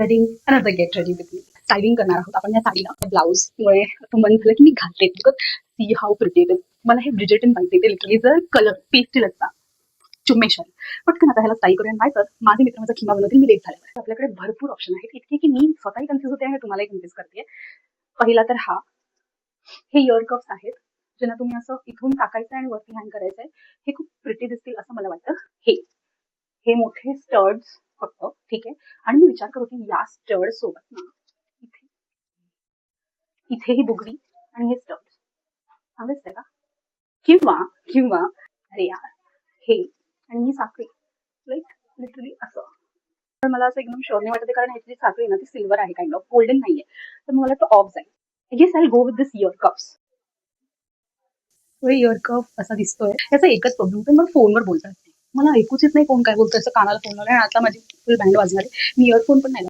Ready another get ready with me styling करणार आहोत आपण या साडीला ब्लाऊज मुळे असं मन झालं की मी घालते because see how pretty it is. मला हे ब्रिजेटिन पाहिजे ते लिटरली जर कलर पेस्टल असता चुम्मेश्वर पटकन आता ह्याला स्टाईल करूया. नाही तर माझे मित्र माझा खिमा बनवतील मी लेट झाल्यावर. आपल्याकडे भरपूर ऑप्शन आहेत इतके की मी स्वतःही कन्फ्युज होते आणि तुम्हालाही कन्फ्युज करते. पहिला तर हा हे इयर कप्स आहेत ज्यांना तुम्ही असं इथून टाकायचं आणि वरती हँग करायचंय. हे खूप प्रिटी दिसतील असं मला वाटतं. हे हे मोठे स्टर्ड्स फक्त ठीक आहे. आणि मी विचार करतो की या स्टर्ड सोबत ना इथे इथे ही बुगडी आणि हे स्टर्ड्स चांगले दिसतंय का? किंवा किंवा अरे यार हे आणि ही साखळी लाईक लिटरली असं. तर मला असं एकदम शुअर नाही वाटत कारण ह्याची जी साखळी आहे ना ती सिल्वर आहे काइंड ऑफ गोल्डन नाहीये. तर मला वाटतं ऑफ जाईल. Yes I go with this year cups. Year cup असा दिसतोय याचा एकच प्रॉब्लेम तर मला फोनवर बोलतात मला ऐकूच येत नाही कोण काय बोलतोय असं कानाला फोन लावलाय आणि आता माझी फुल बँड वाजणार आहे. मी इयरफोन पण नाही